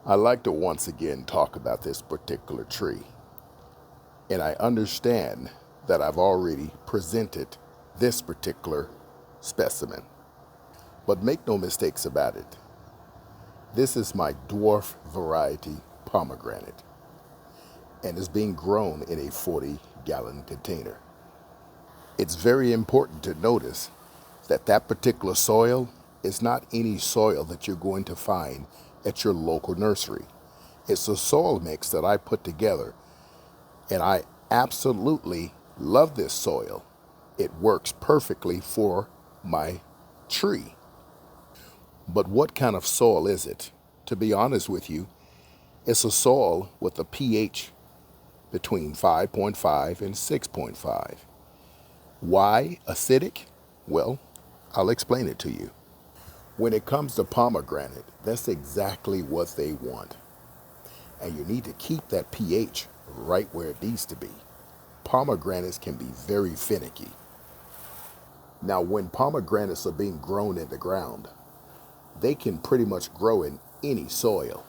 I like to once again talk about this particular tree, and I understand that I've already presented this particular specimen. But make no mistakes about it. This is my dwarf variety pomegranate, and is being grown in a 40-gallon container. It's very important to notice that that particular soil is not any soil that you're going to find at your local nursery. It's a soil mix that I put together, and I absolutely love this soil. It works perfectly for my tree. But what kind of soil is it? To be honest with you, it's a soil with a pH between 5.5 and 6.5. Why acidic? Well, I'll explain it to you. When it comes to pomegranate, that's exactly what they want. And you need to keep that pH right where it needs to be. Pomegranates can be very finicky. Now, when pomegranates are being grown in the ground, they can pretty much grow in any soil.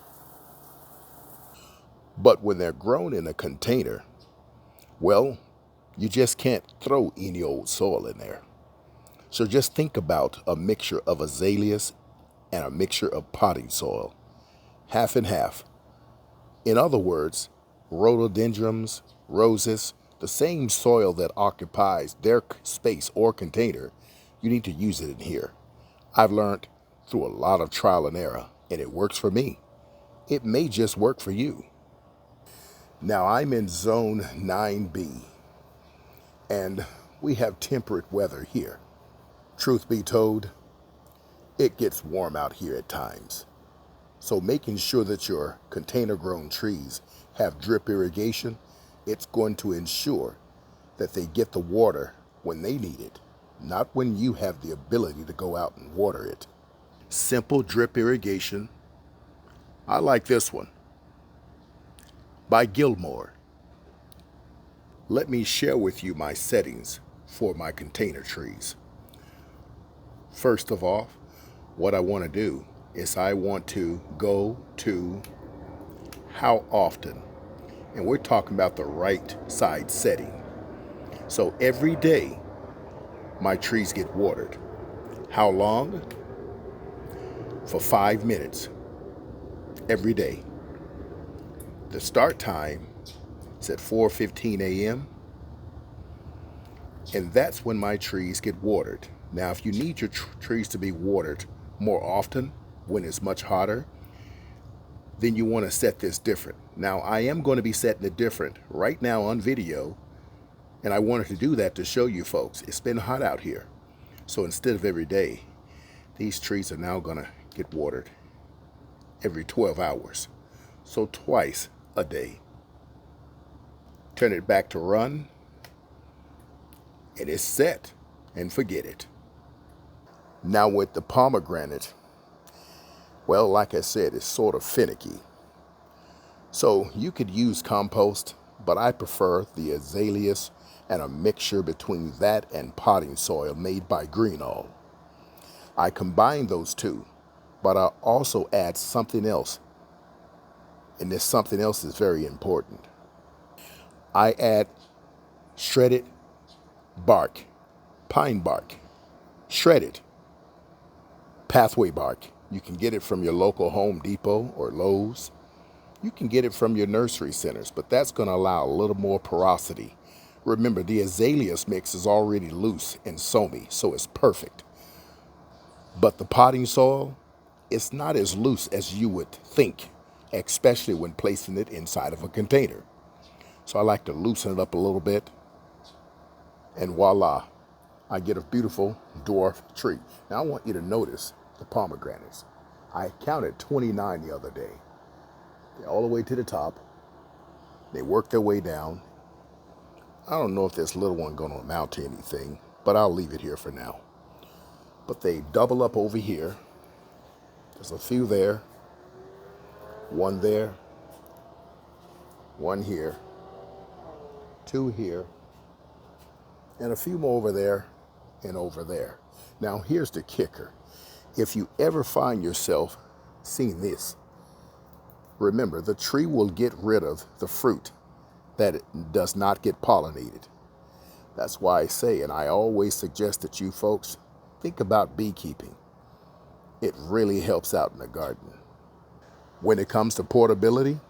But when they're grown in a container, well, you just can't throw any old soil in there. So just think about a mixture of azaleas and a mixture of potting soil, half and half. In other words, rhododendrons, roses, the same soil that occupies their space or container, you need to use it in here. I've learned through a lot of trial and error, and it works for me. It may just work for you. Now I'm in zone 9B, and we have temperate weather here. Truth be told, it gets warm out here at times. So making sure that your container grown trees have drip irrigation, it's going to ensure that they get the water when they need it, not when you have the ability to go out and water it. Simple drip irrigation. I like this one by Gilmore. Let me share with you my settings for my container trees. First of all, what I want to do is I want to go to how often, and we're talking about the right side setting. So every day my trees get watered. How long? For 5 minutes every day. The start time is at 4:15 a.m. and that's when my trees get watered. Now, if you need your trees to be watered more often when it's much hotter, then you want to set this different. Now, I am going to be setting it different right now on video, and I wanted to do that to show you folks. It's been hot out here. So instead of every day, these trees are now going to get watered every 12 hours. So twice a day. Turn it back to run, and it's set, and forget it. Now with the pomegranate, well, like I said, it's sort of finicky. So you could use compost, but I prefer the azaleas and a mixture between that and potting soil made by Greenall. I combine those two, but I also add something else, and this something else is very important. I add shredded bark, pine bark, shredded pathway bark. You can get it from your local Home Depot or Lowe's. You can get it from your nursery centers, but that's going to allow a little more porosity. Remember, the azaleas mix is already loose and soamy, so it's perfect. But the potting soil, it's not as loose as you would think, especially when placing it inside of a container. So I like to loosen it up a little bit, and voila, I get a beautiful dwarf tree. Now I want you to notice the pomegranates. I counted 29 the other day. They're all the way to the top. They work their way down. I don't know if this little one going to amount to anything, but I'll leave it here for now. But they double up over here. There's a few there, one here, two here, and a few more over there and over there. Now here's the kicker. If you ever find yourself seeing this, Remember, the tree will get rid of the fruit that it does not get pollinated. That's why I say, and I always suggest that you folks think about beekeeping. It really helps out in the garden. When it comes to portability,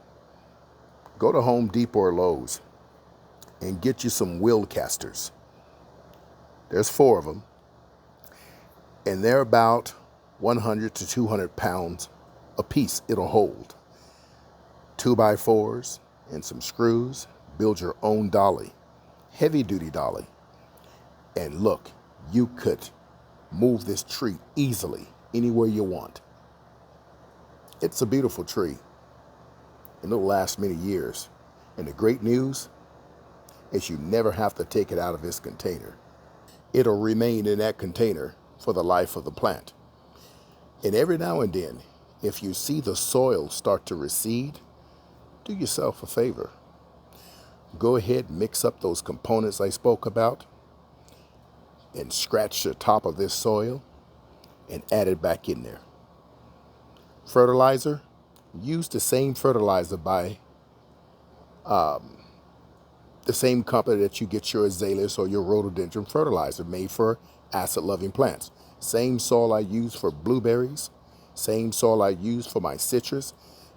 go to Home Depot or Lowe's and get you some wheel casters. There's 4 of them, and they're about 100 to 200 pounds a piece it'll hold. 2x4s and some screws. Build your own dolly, heavy duty dolly. And look, you could move this tree easily anywhere you want. It's a beautiful tree, and it'll last many years. And the great news is you never have to take it out of its container. It'll remain in that container for the life of the plant. And every now and then, if you see the soil start to recede, do yourself a favor. Go ahead and mix up those components I spoke about and scratch the top of this soil and add it back in there. Fertilizer, use the same fertilizer by the same company that you get your azaleas or your rhododendron fertilizer, made for acid-loving plants. Same soil I use for blueberries, same soil I use for my citrus.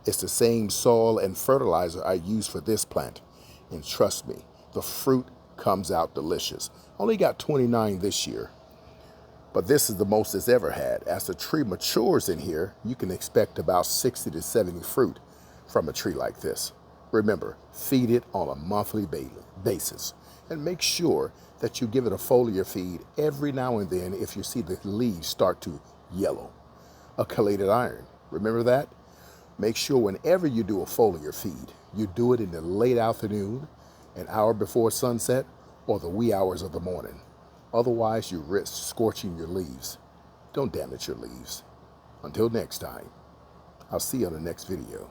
It's the same soil and fertilizer I use for this plant. And trust me, the fruit comes out delicious. Only got 29 this year, but this is the most it's ever had. As the tree matures in here, you can expect about 60 to 70 fruit from a tree like this. Remember, feed it on a monthly basis, and make sure that you give it a foliar feed every now and then if you see the leaves start to yellow. A chelated iron, remember that? Make sure whenever you do a foliar feed, you do it in the late afternoon, an hour before sunset, or the wee hours of the morning. Otherwise, you risk scorching your leaves. Don't damage your leaves. Until next time, I'll see you on the next video.